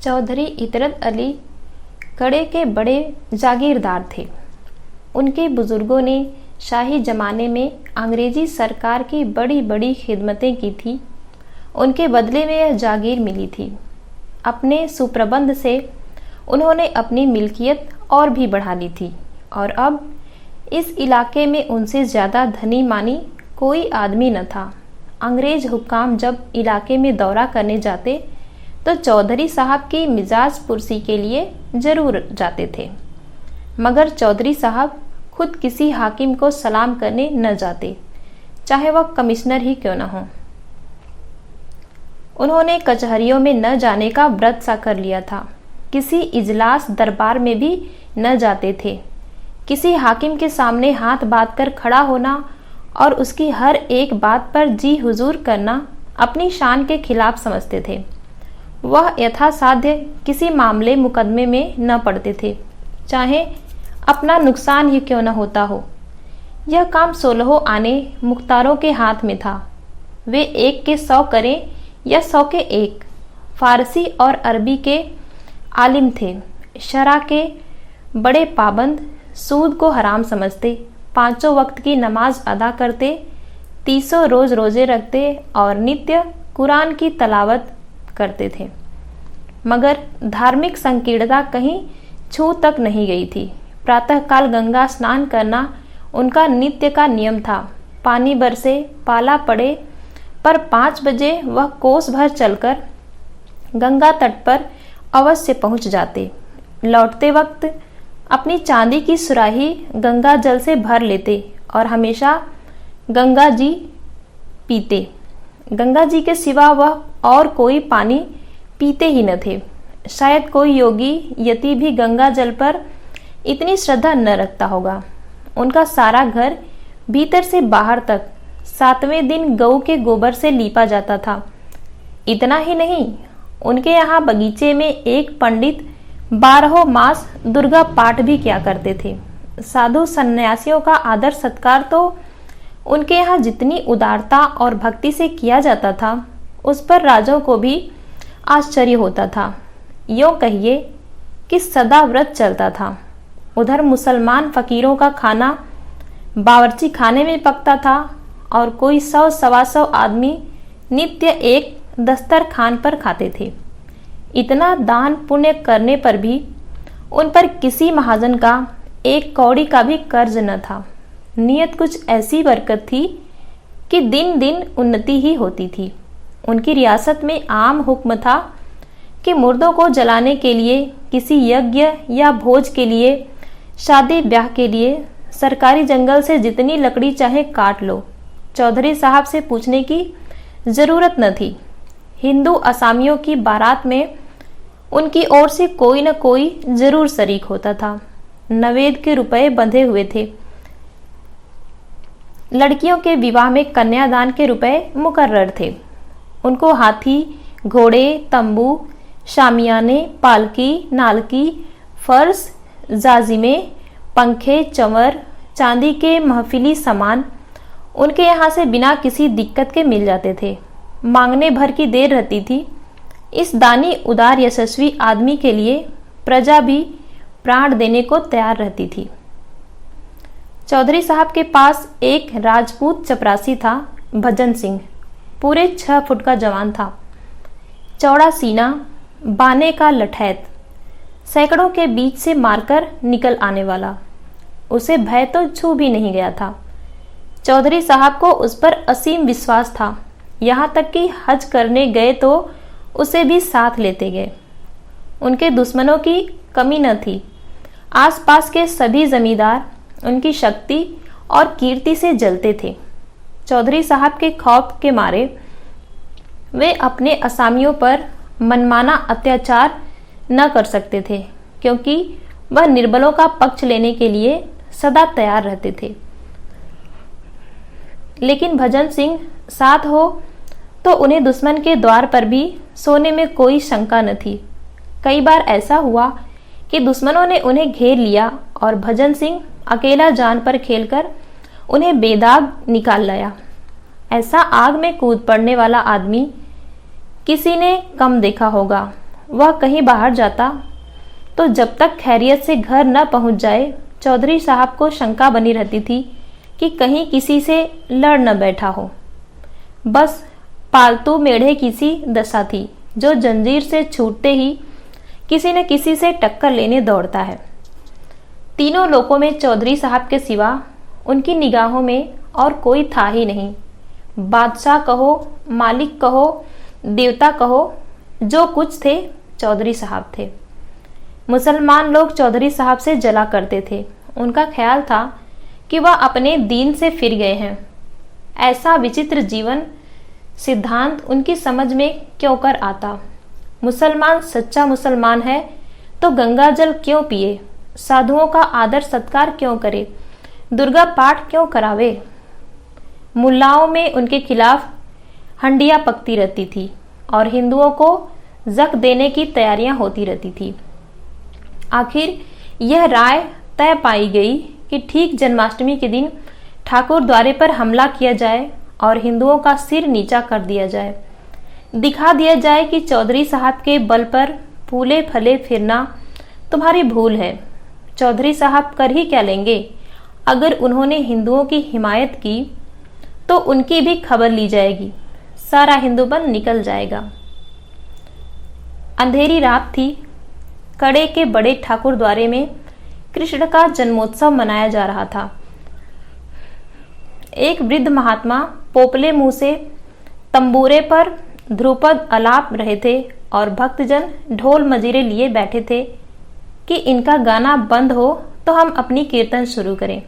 चौधरी इतरत अली कड़े के बड़े जागीरदार थे। उनके बुजुर्गों ने शाही जमाने में अंग्रेजी सरकार की बड़ी बड़ी खिदमतें की थी। उनके बदले में यह जागीर मिली थी। अपने सुप्रबंध से उन्होंने अपनी मिल्कियत और भी बढ़ा ली थी और अब इस इलाके में उनसे ज़्यादा धनी मानी कोई आदमी न था। अंग्रेज हुक्काम जब इलाके में दौरा करने जाते तो चौधरी साहब की मिजाज पुरसी के लिए ज़रूर जाते थे, मगर चौधरी साहब खुद किसी हाकिम को सलाम करने न जाते, चाहे वह कमिश्नर ही क्यों न हो। उन्होंने कचहरियों में न जाने का व्रत सा कर लिया था। किसी इजलास दरबार में भी न जाते थे। किसी हाकिम के सामने हाथ बांध कर खड़ा होना और उसकी हर एक बात पर जी हुजूर करना अपनी शान के खिलाफ समझते थे। वह यथासाध्य किसी मामले मुकदमे में न पड़ते थे, चाहे अपना नुकसान ही क्यों न होता हो। यह काम 16 आने मुख्तारों के हाथ में था। वे 1 के 100 करें या 100 के 1। फारसी और अरबी के आलिम थे, शरा के बड़े पाबंद, सूद को हराम समझते, 5 वक्त की नमाज अदा करते, 30 रोज़ रोज़े रखते और नित्य कुरान की तलावत करते थे। मगर धार्मिक संकीर्णता कहीं छू तक नहीं गई थी। प्रातःकाल गंगा स्नान करना उनका नित्य का नियम था। पानी बरसे, पाला पड़े, पर 5 बजे वह कोस भर चलकर गंगा तट पर अवश्य पहुंच जाते। लौटते वक्त अपनी चांदी की सुराही गंगा जल से भर लेते और हमेशा गंगा जी पीते। गंगा जी के सिवा वह और कोई पानी पीते ही न थे। शायद कोई योगी यति भी गंगा जल पर इतनी श्रद्धा न रखता होगा। उनका सारा घर भीतर से बाहर तक 7वें दिन गऊ के गोबर से लीपा जाता था। इतना ही नहीं, उनके यहाँ बगीचे में एक पंडित 12 मास दुर्गा पाठ भी किया करते थे। साधु सन्यासियों का आदर सत्कार तो उनके यहाँ जितनी उदारता और भक्ति से किया जाता था, उस पर राजाओं को भी आश्चर्य होता था। यूँ कहिए कि सदा व्रत चलता था। उधर मुसलमान फकीरों का खाना बावर्ची खाने में पकता था और कोई 100-125 आदमी नित्य एक दस्तरखान पर खाते थे। इतना दान पुण्य करने पर भी उन पर किसी महाजन का 1 कौड़ी का भी कर्ज न था। नियत कुछ ऐसी बरकत थी कि दिन दिन उन्नति ही होती थी। उनकी रियासत में आम हुक्म था कि मुर्दों को जलाने के लिए, किसी यज्ञ या भोज के लिए, शादी ब्याह के लिए सरकारी जंगल से जितनी लकड़ी चाहे काट लो। चौधरी साहब से पूछने की ज़रूरत न थी। हिंदू असामियों की बारात में उनकी ओर से कोई न कोई जरूर शरीक होता था। नवेद के रुपए बंधे हुए थे। लड़कियों के विवाह में कन्यादान के रुपए मुकर्रर थे। उनको हाथी, घोड़े, तंबू, शामियाने, पालकी, नालकी, फर्श, जाजिमे, पंखे, चंवर, चांदी के महफिली सामान उनके यहाँ से बिना किसी दिक्कत के मिल जाते थे। मांगने भर की देर रहती थी। इस दानी उदार यशस्वी आदमी के लिए प्रजा भी प्राण देने को तैयार रहती थी। चौधरी साहब के पास एक राजपूत चपरासी था, भजन सिंह। पूरे 6 फुट का जवान था, चौड़ा सीना, बाने का लठैत, सैकड़ों के बीच से मारकर निकल आने वाला। उसे भय तो छू भी नहीं गया था। चौधरी साहब को उस पर असीम विश्वास था। यहाँ तक कि हज करने गए तो उसे भी साथ लेते गए। उनके दुश्मनों की कमी न थी। आसपास के सभी जमींदार उनकी शक्ति और कीर्ति से जलते थे। चौधरी साहब के खौफ के मारे वे अपने असामियों पर मनमाना अत्याचार न कर सकते थे, क्योंकि वह निर्बलों का पक्ष लेने के लिए सदा तैयार रहते थे। लेकिन भजन सिंह साथ हो तो उन्हें दुश्मन के द्वार पर भी सोने में कोई शंका न थी। कई बार ऐसा हुआ कि दुश्मनों ने उन्हें घेर लिया और भजन सिंह अकेला जान पर खेलकर उन्हें बेदाग निकाल लाया। ऐसा आग में कूद पड़ने वाला आदमी किसी ने कम देखा होगा। वह कहीं बाहर जाता तो जब तक खैरियत से घर न पहुंच जाए चौधरी साहब को शंका बनी रहती थी कि कहीं किसी से लड़ न बैठा हो। बस पालतू मेढ़े की सी दशा थी जो जंजीर से छूटते ही किसी न किसी से टक्कर लेने दौड़ता है। तीनों लोगों में चौधरी साहब के सिवा उनकी निगाहों में और कोई था ही नहीं। बादशाह कहो, मालिक कहो, देवता कहो, जो कुछ थे चौधरी साहब थे। मुसलमान लोग चौधरी साहब से जला करते थे। उनका ख्याल था कि वह अपने दीन से फिर गए हैं। ऐसा विचित्र जीवन सिद्धांत उनकी समझ में क्यों कर आता। मुसलमान सच्चा मुसलमान है तो गंगा जल क्यों पिए, साधुओं का आदर सत्कार क्यों करे, दुर्गा पाठ क्यों करावे। मुल्लाओं में उनके खिलाफ हंडियां पकती रहती थी और हिंदुओं को जक देने की तैयारियां होती रहती थी। आखिर यह राय तय पाई गई कि ठीक जन्माष्टमी के दिन ठाकुर द्वारे पर हमला किया जाए और हिंदुओं का सिर नीचा कर दिया जाए। दिखा दिया जाए कि चौधरी साहब के बल पर फूले फले फिरना तुम्हारी भूल है। चौधरी साहब कर ही क्या लेंगे। अगर उन्होंने हिंदुओं की हिमायत की तो उनकी भी खबर ली जाएगी, सारा हिंदूपन निकल जाएगा। अंधेरी रात थी। कड़े के बड़े ठाकुर द्वारे में कृष्ण का जन्मोत्सव मनाया जा रहा था। एक वृद्ध महात्मा पोपले मुंह से तंबूरे पर ध्रुपद अलाप रहे थे और भक्तजन ढोल मजीरे लिए बैठे थे कि इनका गाना बंद हो तो हम अपनी कीर्तन शुरू करें।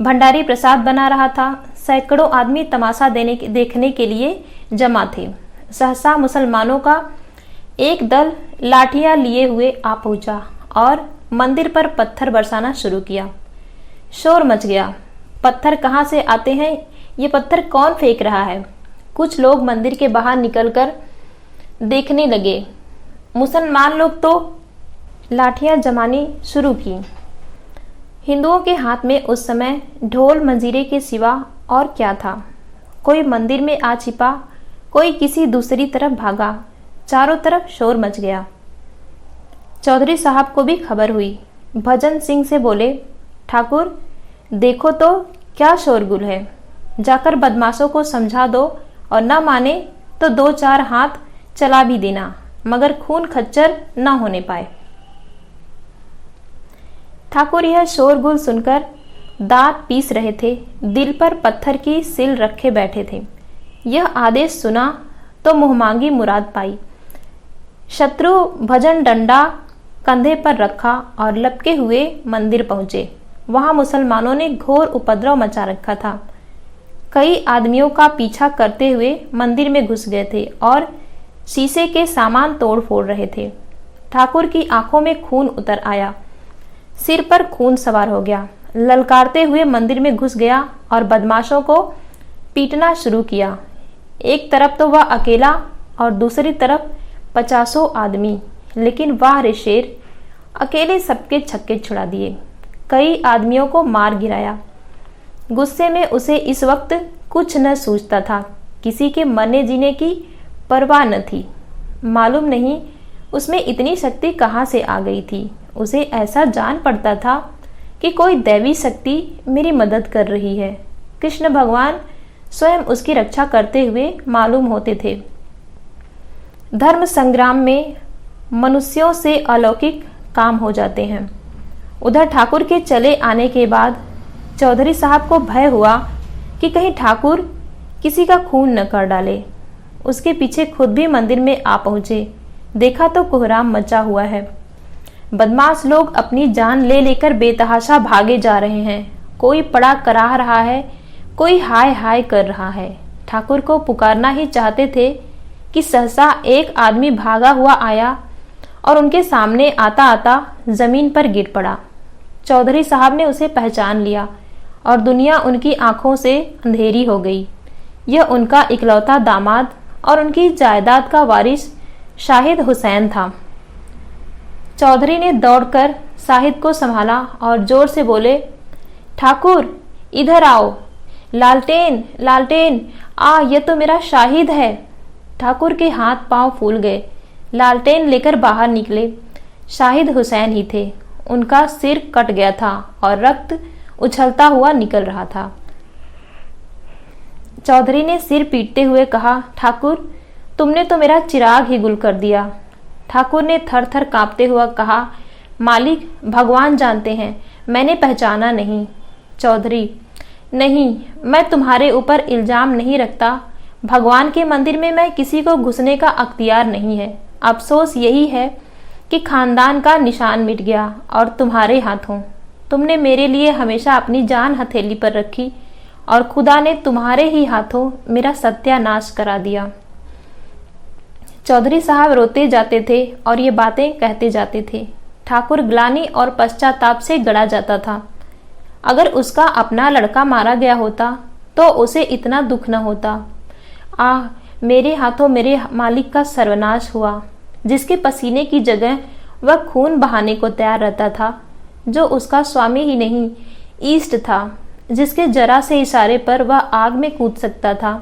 भंडारी प्रसाद बना रहा था। सैकड़ों आदमी तमाशा देखने के लिए जमा थे। सहसा मुसलमानों का एक दल लाठियां लिए हुए आ पहुंचा और मंदिर पर पत्थर बरसाना शुरू किया। शोर मच गया। पत्थर कहाँ से आते हैं, ये पत्थर कौन फेंक रहा है। कुछ लोग मंदिर के बाहर निकलकर देखने लगे। मुसलमान लोग तो लाठियां जमानी शुरू की। हिंदुओं के हाथ में उस समय ढोल मंजीरे के सिवा और क्या था। कोई मंदिर में आ छिपा, कोई किसी दूसरी तरफ भागा। चारों तरफ शोर मच गया। चौधरी साहब को भी खबर हुई। भजन सिंह से बोले, ठाकुर देखो तो क्या शोरगुल है, जाकर बदमाशों को समझा दो और न माने तो 2-4 हाथ चला भी देना, मगर खून खच्चर न होने पाए। ठाकुर यह शोरगुल सुनकर दांत पीस रहे थे। दिल पर पत्थर की सिल रखे बैठे थे। यह आदेश सुना तो मुहमांगी मुराद पाई। शत्रु भजन डंडा कंधे पर रखा और लपके हुए मंदिर पहुंचे। वहां मुसलमानों ने घोर उपद्रव मचा रखा था। कई आदमियों का पीछा करते हुए मंदिर में घुस गए थे और शीशे के सामान तोड़ फोड़ रहे थे। ठाकुर की आंखों में खून उतर आया। सिर पर खून सवार हो गया। ललकारते हुए मंदिर में घुस गया और बदमाशों को पीटना शुरू किया। एक तरफ तो वह अकेला और दूसरी तरफ 50 आदमी। लेकिन वाह रे शेर, अकेले सबके छक्के छुड़ा दिए। कई आदमियों को मार गिराया। गुस्से में उसे इस वक्त कुछ न सूझता था। किसी के मरने जीने की परवाह न थी। मालूम नहीं उसमें इतनी शक्ति कहाँ से आ गई थी। उसे ऐसा जान पड़ता था कि कोई दैवी शक्ति मेरी मदद कर रही है। कृष्ण भगवान स्वयं उसकी रक्षा करते हुए मालूम होते थे। धर्म संग्राम में मनुष्यों से अलौकिक काम हो जाते हैं। उधर ठाकुर के चले आने के बाद चौधरी साहब को भय हुआ कि कहीं ठाकुर किसी का खून न कर डाले। उसके पीछे खुद भी मंदिर में आ पहुंचे। देखा तो कोहराम मचा हुआ है। बदमाश लोग अपनी जान ले लेकर बेतहाशा भागे जा रहे हैं। कोई पड़ा कराह रहा है, कोई हाय हाय कर रहा है। ठाकुर को पुकारना ही चाहते थे कि सहसा एक आदमी भागा हुआ आया और उनके सामने आता आता जमीन पर गिर पड़ा। चौधरी साहब ने उसे पहचान लिया और दुनिया उनकी आंखों से अंधेरी हो गई। यह उनका इकलौता दामाद और उनकी जायदाद का वारिस शाहिद हुसैन था। चौधरी ने दौड़कर शाहिद को संभाला और जोर से बोले, ठाकुर इधर आओ, लालटेन लालटेन आ, यह तो मेरा शाहिद है। ठाकुर के हाथ पांव फूल गए। लालटेन लेकर बाहर निकले। शाहिद हुसैन ही थे। उनका सिर कट गया था और रक्त उछलता हुआ निकल रहा था। चौधरी ने सिर पीटते हुए कहा, ठाकुर, तुमने तो मेरा चिराग ही गुल कर दिया। ठाकुर ने थर थर कांपते हुआ कहा, मालिक, भगवान जानते हैं, मैंने पहचाना नहीं। चौधरी, नहीं, मैं तुम्हारे ऊपर इल्जाम नहीं रखता। भगवान के मंदिर में मैं किसी को घुसने का अख्तियार नहीं है। अफसोस यही है कि खानदान का निशान मिट गया और तुम्हारे हाथों। तुमने मेरे लिए हमेशा अपनी जान हथेली पर रखी और खुदा ने तुम्हारे ही हाथों मेरा सत्यानाश करा दिया। चौधरी साहब रोते जाते थे और ये बातें कहते जाते थे। ठाकुर ग्लानि और पश्चाताप से गड़ा जाता था। अगर उसका अपना लड़का मारा गया होता तो उसे इतना दुख न होता। आह, मेरे हाथों मेरे मालिक का सर्वनाश हुआ, जिसके पसीने की जगह वह खून बहाने को तैयार रहता था, जो उसका स्वामी ही नहीं ईष्ट था, जिसके जरा से इशारे पर वह आग में कूद सकता था।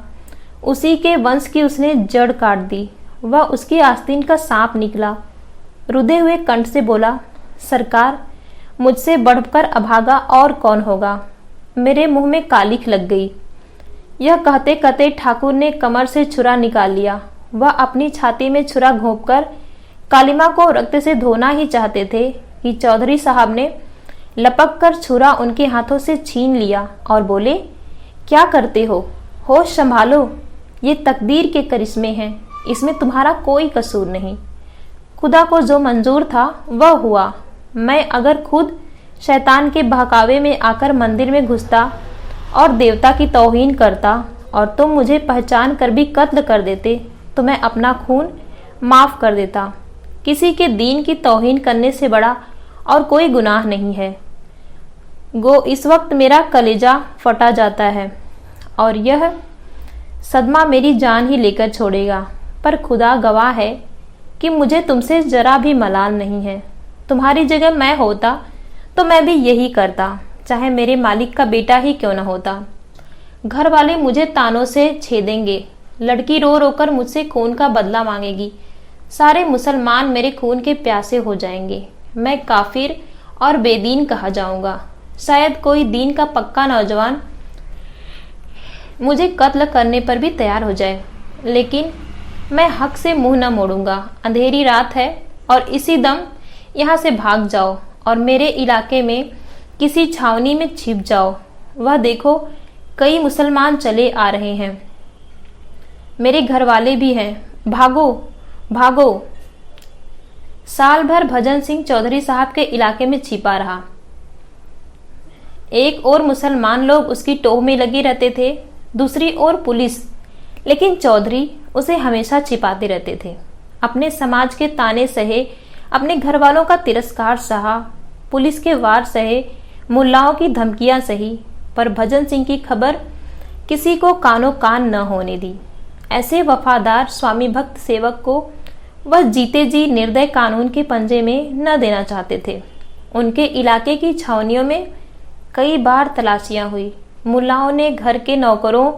उसी के वंश की उसने जड़ काट दी। वह उसकी आस्तीन का सांप निकला। रुधे हुए कंठ से बोला, सरकार, मुझसे बढ़कर अभागा और कौन होगा। मेरे मुंह में कालिख लग गई। यह कहते कहते ठाकुर ने कमर से छुरा निकाल लिया। वह अपनी छाती में छुरा घोंपकर कालिमा को रक्त से धोना ही चाहते थे कि चौधरी साहब ने लपक कर छुरा उनके हाथों से छीन लिया और बोले, क्या करते हो? होश संभालो, ये तकदीर के करिश्मे हैं, इसमें तुम्हारा कोई कसूर नहीं। खुदा को जो मंजूर था वह हुआ। मैं अगर खुद शैतान के बहकावे में आकर मंदिर में घुसता और देवता की तौहीन करता और तुम मुझे पहचान कर भी कत्ल कर देते तो मैं अपना खून माफ कर देता। किसी के दीन की तौहीन करने से बड़ा और कोई गुनाह नहीं है। गो इस वक्त मेरा कलेजा फटा जाता है और यह सदमा मेरी जान ही लेकर छोड़ेगा, पर खुदा गवाह है कि मुझे तुमसे जरा भी मलाल नहीं है। तुम्हारी जगह मैं होता तो मैं भी यही करता, चाहे मेरे मालिक का बेटा ही क्यों न होता। घर वाले मुझे तानों से छेदेंगे, लड़की रो रो कर मुझसे खून का बदला मांगेगी, सारे मुसलमान मेरे खून के प्यासे हो जाएंगे। मैं काफिर और बेदीन कहा जाऊंगा। शायद कोई दीन का पक्का नौजवान मुझे कत्ल करने पर भी तैयार हो जाए, लेकिन मैं हक से मुंह न मोड़ूंगा। अंधेरी रात है और इसी दम यहाँ से भाग जाओ और मेरे इलाके में किसी छावनी में छिप जाओ। वह देखो, कई मुसलमान चले आ रहे हैं, मेरे घर वाले भी हैं। भागो भागो। साल भर भजन सिंह चौधरी साहब के इलाके में छिपा रहा। एक और मुसलमान लोग उसकी टोह में लगे रहते थे, दूसरी ओर पुलिस, लेकिन चौधरी उसे हमेशा छिपाते रहते थे। अपने समाज के ताने सहे, अपने घर वालों का तिरस्कार सहा, पुलिस के वार सहे, मुल्लाओं की धमकियां सही, पर भजन सिंह की खबर किसी को कानो कान न होने दी। ऐसे वफादार स्वामी भक्त सेवक को वह जीते जी निर्दय कानून के पंजे में न देना चाहते थे। उनके इलाके की छावनियों में कई बार तलाशियां हुई। मुल्लाओं ने घर के नौकरों,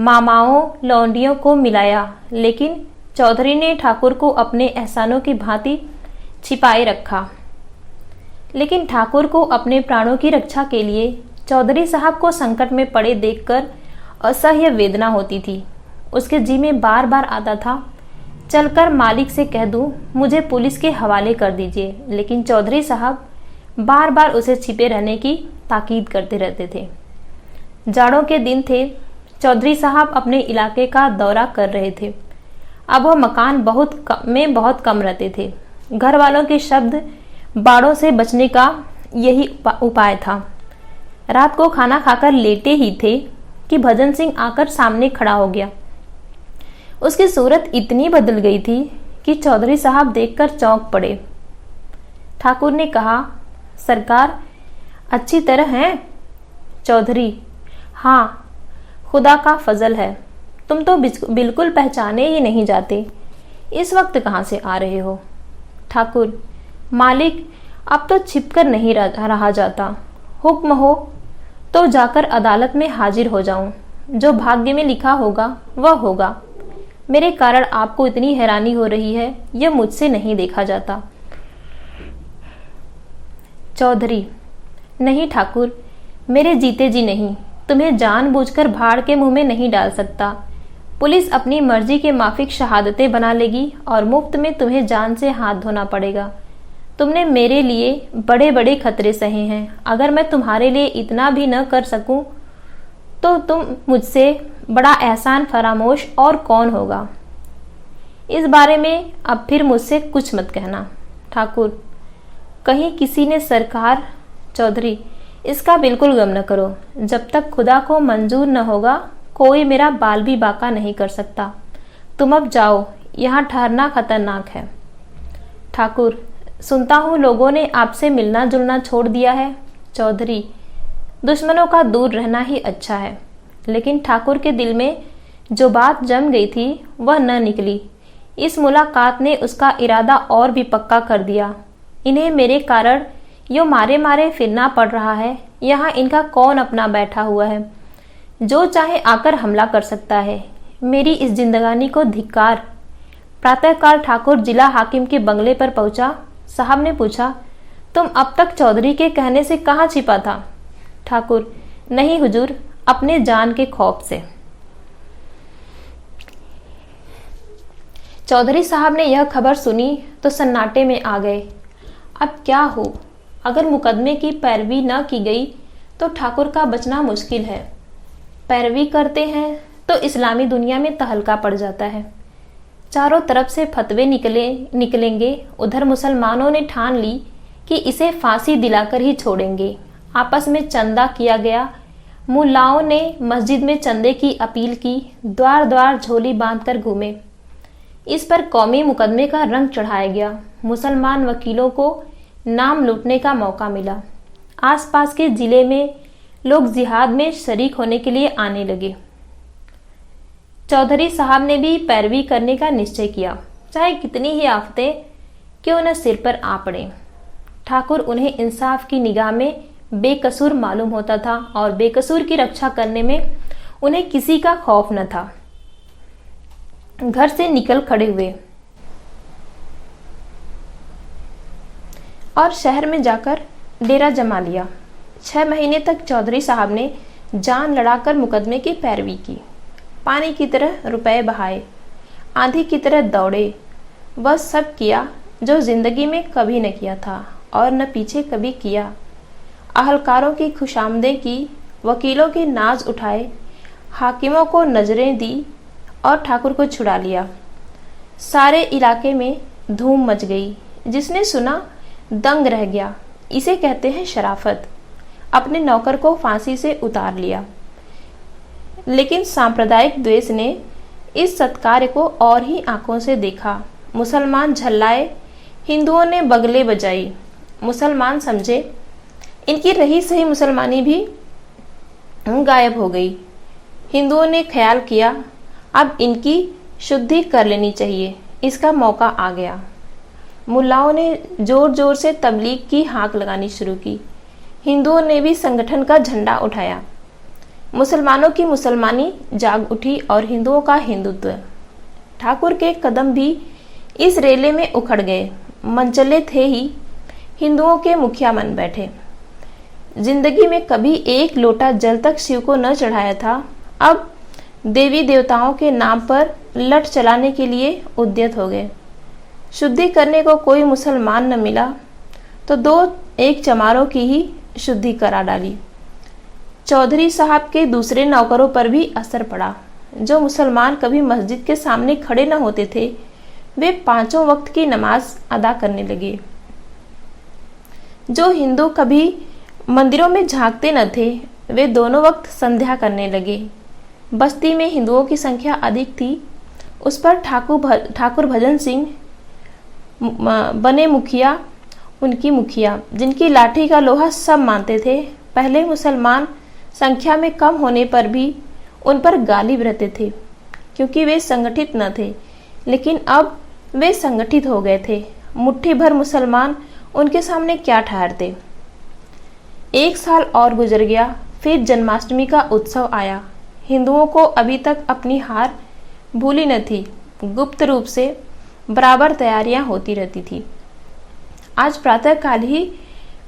मामाओं, लौंडियों को मिलाया, लेकिन चौधरी ने ठाकुर को अपने एहसानों की भांति छिपाए रखा। लेकिन ठाकुर को अपने प्राणों की रक्षा के लिए चौधरी साहब को संकट में पड़े देखकर असह्य वेदना होती थी। उसके जी में बार बार आता था, चलकर मालिक से कह दूं, मुझे पुलिस के हवाले कर दीजिए, लेकिन चौधरी साहब बार बार उसे छिपे रहने की ताकीद करते रहते थे। जाड़ों के दिन थे। चौधरी साहब अपने इलाके का दौरा कर रहे थे। अब वह मकान बहुत कम रहते थे। घर वालों के शब्द बाड़ों से बचने का यही उपाय था। रात को खाना खाकर लेटे ही थे कि भजन सिंह आकर सामने खड़ा हो गया। उसकी सूरत इतनी बदल गई थी कि चौधरी साहब देखकर चौंक पड़े। ठाकुर ने कहा, सरकार अच्छी तरह हैं? चौधरी, हाँ, खुदा का फजल है। तुम तो बिल्कुल पहचाने ही नहीं जाते। इस वक्त कहाँ से आ रहे हो? ठाकुर, मालिक, अब तो छिपकर नहीं रहा जाता। हुक्म हो तो जाकर अदालत में हाजिर हो जाऊं। जो भाग्य में लिखा होगा वह होगा। मेरे कारण आपको इतनी हैरानी हो रही है, यह मुझसे नहीं देखा जाता। चौधरी, नहीं ठाकुर, मेरे जीते जी नहीं। तुम्हें जानबूझकर भाड़ के मुंह में नहीं डाल सकता। पुलिस अपनी मर्जी के माफिक शहादतें बना लेगी और मुफ्त में तुम्हें जान से हाथ धोना पड़ेगा। तुमने मेरे लिए बड़े बड़े खतरे सहे हैं। अगर मैं तुम्हारे लिए इतना भी न कर सकूं तो तुम मुझसे बड़ा एहसान फरामोश और कौन होगा। इस बारे में अब फिर मुझसे कुछ मत कहना। ठाकुर, कहीं किसी ने सरकार। चौधरी, इसका बिल्कुल गम न करो। जब तक खुदा को मंजूर न होगा कोई मेरा बाल भी बाका नहीं कर सकता। तुम अब जाओ, यहाँ ठहरना खतरनाक है। ठाकुर, सुनता हूँ लोगों ने आपसे मिलना जुलना छोड़ दिया है। चौधरी, दुश्मनों का दूर रहना ही अच्छा है। लेकिन ठाकुर के दिल में जो बात जम गई थी वह न निकली। इस मुलाकात ने उसका इरादा और भी पक्का कर दिया। इन्हें मेरे कारण यो मारे मारे फिरना पड़ रहा है। यहाँ इनका कौन अपना बैठा हुआ है, जो चाहे आकर हमला कर सकता है। मेरी इस जिंदगानी को धिक्कार। प्रातःकाल ठाकुर जिला हाकिम के बंगले पर पहुंचा। साहब ने पूछा, तुम अब तक चौधरी के कहने से कहाँ छिपा था? ठाकुर, नहीं हुजूर, अपने जान के खौफ से। चौधरी साहब ने यह खबर सुनी तो सन्नाटे में आ गए। अब क्या हो? अगर मुकदमे की पैरवी न की गई तो ठाकुर का बचना मुश्किल है। पैरवी करते हैं तो इस्लामी दुनिया में तहलका पड़ जाता है। चारों तरफ से फतवे निकलेंगे। उधर मुसलमानों ने ठान ली कि इसे फांसी दिलाकर ही छोड़ेंगे। आपस में चंदा किया गया। मुल्लाओं ने मस्जिद में चंदे की अपील की। द्वार द्वार झोली बांधकर घूमे। इस पर कौमी मुकदमे का रंग चढ़ाया गया। मुसलमान वकीलों को नाम लूटने का मौका मिला। आसपास के जिले में लोग जिहाद में शरीक होने के लिए आने लगे। चौधरी साहब ने भी पैरवी करने का निश्चय किया, चाहे कितनी ही आफतें क्यों न सिर पर आ पड़े। ठाकुर उन्हें इंसाफ की निगाह में बेकसूर मालूम होता था और बेकसूर की रक्षा करने में उन्हें किसी का खौफ न था। घर से निकल खड़े हुए और शहर में जाकर डेरा जमा लिया। 6 महीने तक चौधरी साहब ने जान लड़ाकर मुकदमे की पैरवी की। पानी की तरह रुपए बहाए, आंधी की तरह दौड़े। वह सब किया जो जिंदगी में कभी न किया था और न पीछे कभी किया। अहलकारों की खुशामदें की, वकीलों के नाज उठाए, हाकिमों को नजरें दी और ठाकुर को छुड़ा लिया। सारे इलाके में धूम मच गई। जिसने सुना दंग रह गया। इसे कहते हैं शराफत। अपने नौकर को फांसी से उतार लिया। लेकिन सांप्रदायिक द्वेष ने इस सत्कार्य को और ही आंखों से देखा। मुसलमान झल्लाए, हिंदुओं ने बगले बजाई। मुसलमान समझे इनकी रही सही मुसलमानी भी गायब हो गई। हिंदुओं ने ख्याल किया अब इनकी शुद्धि कर लेनी चाहिए। इसका मौका आ गया। मुल्लाओं ने जोर जोर से तबलीग की हाँक लगानी शुरू की। हिंदुओं ने भी संगठन का झंडा उठाया। मुसलमानों की मुसलमानी जाग उठी और हिंदुओं का हिंदुत्व। ठाकुर के कदम भी इस रेले में उखड़ गए। मनचले थे ही हिंदुओं के मुखिया बन बैठे। जिंदगी में कभी एक लोटा जल तक शिव को न चढ़ाया था, अब देवी देवताओं के नाम पर लठ चलाने के लिए उद्यत हो गए। शुद्धि करने को कोई मुसलमान न मिला तो 2-1 चमारों की ही शुद्धि करा डाली। चौधरी साहब के दूसरे नौकरों पर भी असर पड़ा। जो मुसलमान कभी मस्जिद के सामने खड़े न होते थे, वे 5 वक्त की नमाज अदा करने लगे। जो हिंदू कभी मंदिरों में झांकते न थे, वे दोनों वक्त संध्या करने लगे। बस्ती में हिंदुओं की संख्या अधिक थी। उस पर ठाकुर भजन सिंह बने मुखिया, उनकी मुखिया, जिनकी लाठी का लोहा सब मानते थे। पहले मुसलमान संख्या में कम होने पर भी उन पर गालिब रहते थे क्योंकि वे संगठित न थे, लेकिन अब वे संगठित हो गए थे। मुट्ठी भर मुसलमान उनके सामने क्या ठहरते। 1 साल और गुजर गया। फिर जन्माष्टमी का उत्सव आया। हिंदुओं को अभी तक अपनी हार भूली न थी। गुप्त रूप से बराबर तैयारियां होती रहती थी। आज प्रातःकाल ही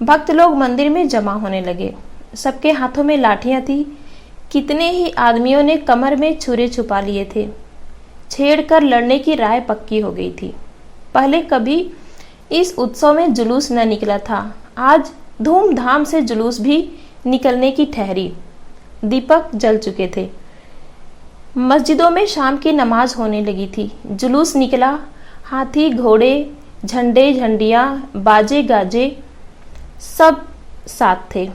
भक्त लोग मंदिर में जमा होने लगे। सबके हाथों में लाठियां थी। कितने ही आदमियों ने कमर में छुरे छुपा लिए थे। छेड़कर लड़ने की राय पक्की हो गई थी। पहले कभी इस उत्सव में जुलूस न निकला था। आज धूमधाम से जुलूस भी निकलने की ठहरी। दीपक जल चुके थे। मस्जिदों में शाम की नमाज होने लगी थी। जुलूस निकला। हाथी घोड़े झंडे झंडियाँ बाजे गाजे सब साथ थे।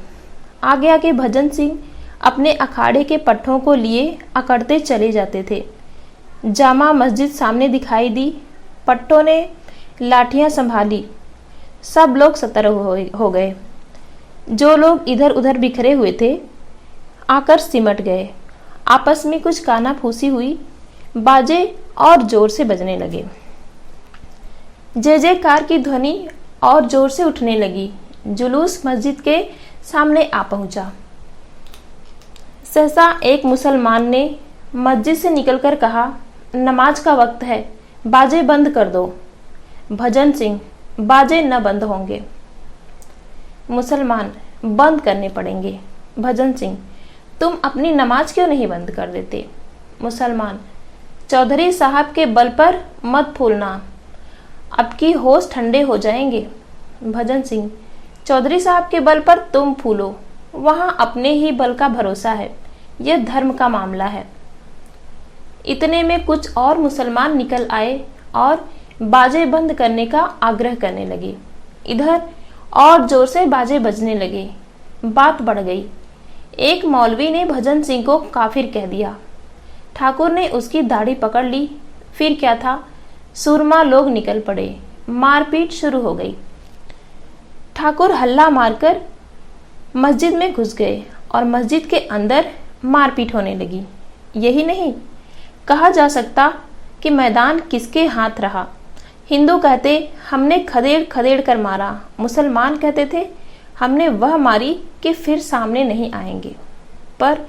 आगे आगे भजन सिंह अपने अखाड़े के पट्टों को लिए अकड़ते चले जाते थे। जामा मस्जिद सामने दिखाई दी। पट्टों ने लाठियां संभाली। सब लोग सतर्क हो गए। जो लोग इधर उधर बिखरे हुए थे आकर सिमट गए। आपस में कुछ कानाफूसी हुई। बाजे और जोर से बजने लगे। जय जयकार की ध्वनि और जोर से उठने लगी। जुलूस मस्जिद के सामने आ पहुंचा। सहसा एक मुसलमान ने मस्जिद से निकलकर कहा, नमाज का वक्त है, बाजे बंद कर दो। भजन सिंह, बाजे न बंद होंगे। मुसलमान, बंद करने पड़ेंगे। भजन सिंह, तुम अपनी नमाज क्यों नहीं बंद कर देते? मुसलमान, चौधरी साहब के बल पर मत फूलना, अब की होश ठंडे हो जाएंगे। भजन सिंह, चौधरी साहब के बल पर तुम फूलो, वहां अपने ही बल का भरोसा है, यह धर्म का मामला है। इतने में कुछ और मुसलमान निकल आए और बाजे बंद करने का आग्रह करने लगे। इधर और जोर से बाजे बजने लगे। बात बढ़ गई। एक मौलवी ने भजन सिंह को काफिर कह दिया। ठाकुर ने उसकी दाढ़ी पकड़ ली। फिर क्या था, सुरमा लोग निकल पड़े। मारपीट शुरू हो गई। ठाकुर हल्ला मारकर मस्जिद में घुस गए और मस्जिद के अंदर मारपीट होने लगी। यही नहीं, कहा जा सकता कि मैदान किसके हाथ रहा। हिंदू कहते हमने खदेड़ खदेड़ कर मारा। मुसलमान कहते थे हमने वह मारी कि फिर सामने नहीं आएंगे। पर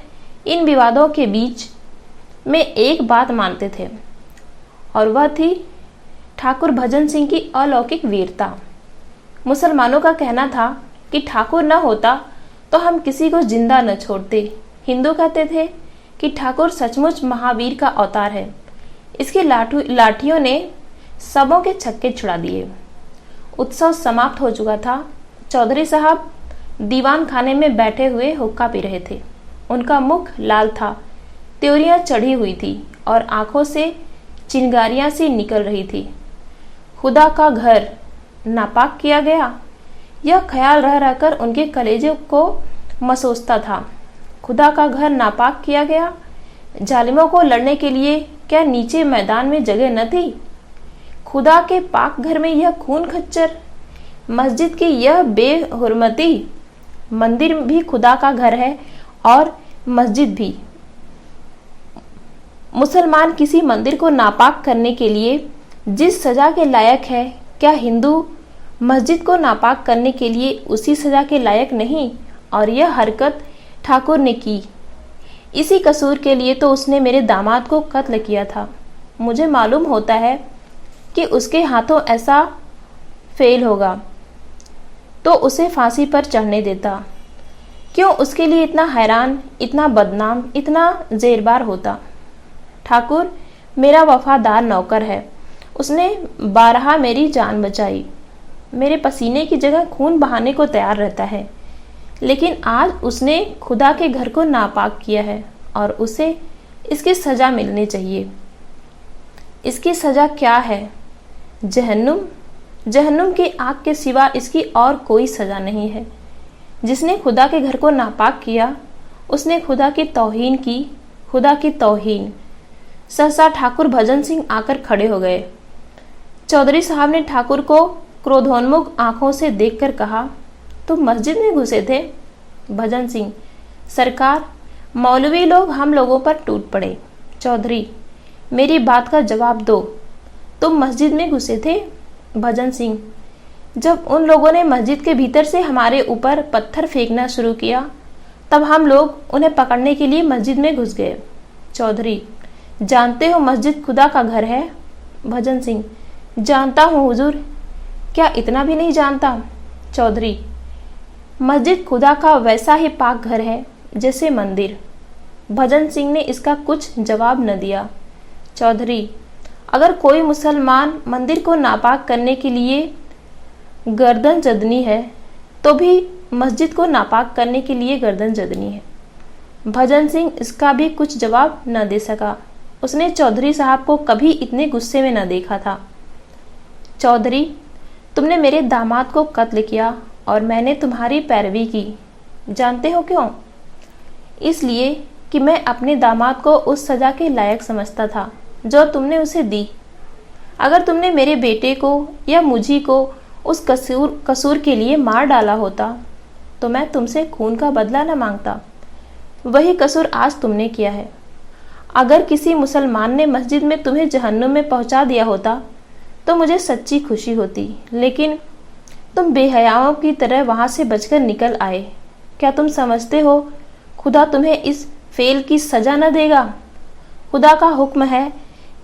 इन विवादों के बीच में एक बात मानते थे और वह थी ठाकुर भजन सिंह की अलौकिक वीरता। मुसलमानों का कहना था कि ठाकुर न होता तो हम किसी को जिंदा न छोड़ते। हिंदू कहते थे कि ठाकुर सचमुच महावीर का अवतार है। इसकी लाठियों ने सबों के छक्के छुड़ा दिए। उत्सव समाप्त हो चुका था। चौधरी साहब दीवान खाने में बैठे हुए हुक्का पी रहे थे। उनका मुख लाल था, त्योरियां चढ़ी हुई थी और आंखों से चिंगारियां सी निकल रही थी। खुदा का घर नापाक किया गया, यह ख्याल रह रहकर उनके कलेजे को मसोसता था। खुदा का घर नापाक किया गया। जालिमों को लड़ने के लिए क्या नीचे मैदान में जगह न थी? खुदा के पाक घर में यह खून खच्चर, मस्जिद की यह बेहुरमती। मंदिर भी खुदा का घर है और मस्जिद भी। मुसलमान किसी मंदिर को नापाक करने के लिए जिस सजा के लायक है, क्या हिंदू मस्जिद को नापाक करने के लिए उसी सजा के लायक नहीं? और यह हरकत ठाकुर ने की। इसी कसूर के लिए तो उसने मेरे दामाद को कत्ल किया था। मुझे मालूम होता है कि उसके हाथों ऐसा फेल होगा तो उसे फांसी पर चढ़ने देता। क्यों उसके लिए इतना हैरान, इतना बदनाम, इतना जेरबार होता? ठाकुर मेरा वफादार नौकर है। उसने बारहा मेरी जान बचाई। मेरे पसीने की जगह खून बहाने को तैयार रहता है। लेकिन आज उसने खुदा के घर को नापाक किया है और उसे इसकी सजा मिलनी चाहिए। इसकी सजा क्या है? जहन्नुम। जहन्नुम की आग के सिवा इसकी और कोई सजा नहीं है। जिसने खुदा के घर को नापाक किया उसने खुदा की तौहीन की। खुदा की तौहीन। सहसा ठाकुर भजन सिंह आकर खड़े हो गए। चौधरी साहब ने ठाकुर को क्रोधोन्मुख आंखों से देखकर कहा, तुम मस्जिद में घुसे थे? भजन सिंह, सरकार, मौलवी लोग हम लोगों पर टूट पड़े। चौधरी, मेरी बात का जवाब दो, तुम मस्जिद में घुसे थे? भजन सिंह, जब उन लोगों ने मस्जिद के भीतर से हमारे ऊपर पत्थर फेंकना शुरू किया तब हम लोग उन्हें पकड़ने के लिए मस्जिद में घुस गए। चौधरी, जानते हो मस्जिद खुदा का घर है? भजन सिंह, जानता हूँ हुजूर। क्या इतना भी नहीं जानता? चौधरी, मस्जिद खुदा का वैसा ही पाक घर है जैसे मंदिर। भजन सिंह ने इसका कुछ जवाब न दिया। चौधरी, अगर कोई मुसलमान मंदिर को नापाक करने के लिए गर्दन जदनी है तो भी मस्जिद को नापाक करने के लिए गर्दन जदनी है। भजन सिंह इसका भी कुछ जवाब न दे सका। उसने चौधरी साहब को कभी इतने गुस्से में न देखा था। चौधरी, तुमने मेरे दामाद को कत्ल किया और मैंने तुम्हारी पैरवी की। जानते हो क्यों? इसलिए कि मैं अपने दामाद को उस सज़ा के लायक समझता था जो तुमने उसे दी। अगर तुमने मेरे बेटे को या मुझी को उस कसूर के लिए मार डाला होता तो मैं तुमसे खून का बदला न मांगता। वही कसूर आज तुमने किया है। अगर किसी मुसलमान ने मस्जिद में तुम्हें जहन्नुम में पहुंचा दिया होता तो मुझे सच्ची खुशी होती, लेकिन तुम बेहयाओं की तरह वहां से बचकर निकल आए। क्या तुम समझते हो खुदा तुम्हें इस फेल की सजा न देगा? खुदा का हुक्म है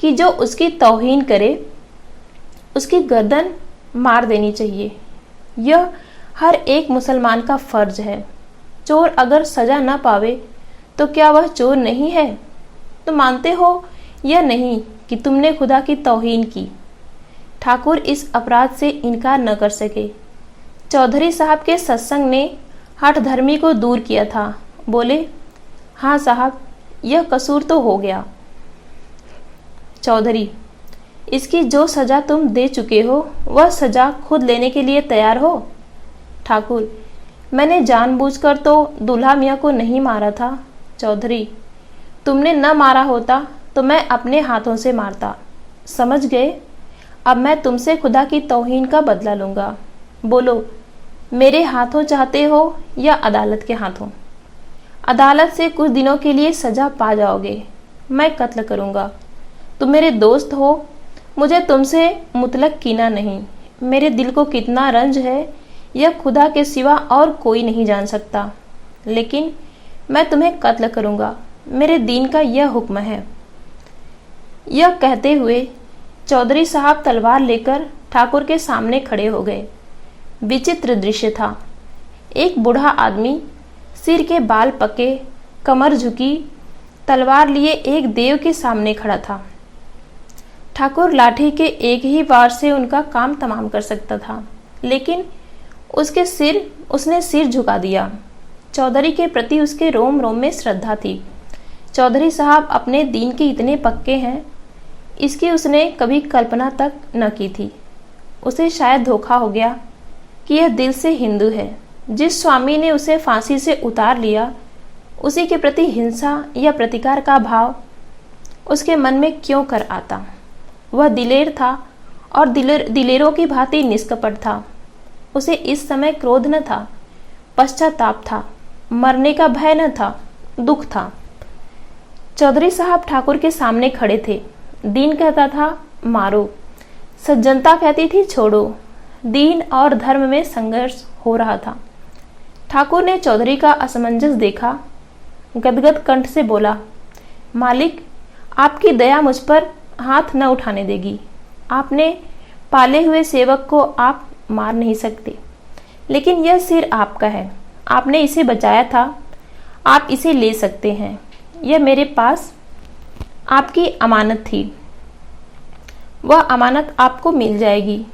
कि जो उसकी तौहीन करे उसकी गर्दन मार देनी चाहिए। यह हर एक मुसलमान का फर्ज है। चोर अगर सजा न पावे तो क्या वह चोर नहीं है? तुम मानते हो या नहीं कि तुमने खुदा की तौहीन की? ठाकुर इस अपराध से इनकार न कर सके। चौधरी साहब के सत्संग ने हठ धर्मी को दूर किया था। बोले, हाँ साहब, यह कसूर तो हो गया। चौधरी, इसकी जो सजा तुम दे चुके हो वह सजा खुद लेने के लिए तैयार हो? ठाकुर, मैंने जानबूझकर तो दूल्हा मियाँ को नहीं मारा था। चौधरी, तुमने न मारा होता तो मैं अपने हाथों से मारता। समझ गए? अब मैं तुमसे खुदा की तौहीन का बदला लूँगा। बोलो, मेरे हाथों चाहते हो या अदालत के हाथों? अदालत से कुछ दिनों के लिए सजा पा जाओगे। मैं कत्ल करूँगा। तुम मेरे दोस्त हो, मुझे तुमसे मुतलक कीना नहीं। मेरे दिल को कितना रंज है यह खुदा के सिवा और कोई नहीं जान सकता, लेकिन मैं तुम्हें कत्ल करूँगा। मेरे दीन का यह हुक्म है। यह कहते हुए चौधरी साहब तलवार लेकर ठाकुर के सामने खड़े हो गए। विचित्र दृश्य था। एक बूढ़ा आदमी, सिर के बाल पके, कमर झुकी, तलवार लिए एक देव के सामने खड़ा था। ठाकुर लाठी के एक ही वार से उनका काम तमाम कर सकता था, लेकिन उसने सिर झुका दिया। चौधरी के प्रति उसके रोम रोम में श्रद्धा थी। चौधरी साहब अपने दीन के इतने पक्के हैं, इसकी उसने कभी कल्पना तक न की थी। उसे शायद धोखा हो गया कि यह दिल से हिंदू है। जिस स्वामी ने उसे फांसी से उतार लिया, उसी के प्रति हिंसा या प्रतिकार का भाव उसके मन में क्यों कर आता? वह दिलेर था और दिलेरों की भांति निष्कपट था। उसे इस समय क्रोध न था, पश्चाताप था, मरने का भय न था, दुख था। चौधरी साहब ठाकुर के सामने खड़े थे। दीन कहता था मारो, सज्जनता कहती थी छोड़ो। दीन और धर्म में संघर्ष हो रहा था। ठाकुर ने चौधरी का असमंजस देखा। गदगद कंठ से बोला, मालिक, आपकी दया मुझ पर हाथ न उठाने देगी। आपने पाले हुए सेवक को आप मार नहीं सकते, लेकिन यह सिर आपका है। आपने इसे बचाया था, आप इसे ले सकते हैं। यह मेरे पास आपकी अमानत थी। वह अमानत आपको मिल जाएगी।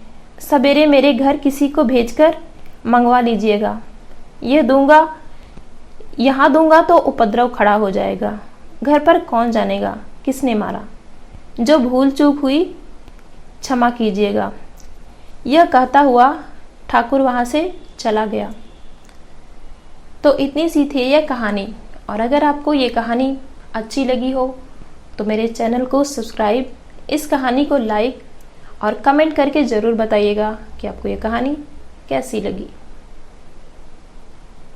सवेरे मेरे घर किसी को भेजकर मंगवा लीजिएगा। यहाँ दूंगा तो उपद्रव खड़ा हो जाएगा। घर पर कौन जानेगा किसने मारा। जो भूल चूक हुई क्षमा कीजिएगा। यह कहता हुआ ठाकुर वहाँ से चला गया। तो इतनी सी थी यह कहानी। और अगर आपको ये कहानी अच्छी लगी हो तो मेरे चैनल को सब्सक्राइब, इस कहानी को लाइक और कमेंट करके ज़रूर बताइएगा कि आपको ये कहानी कैसी लगी।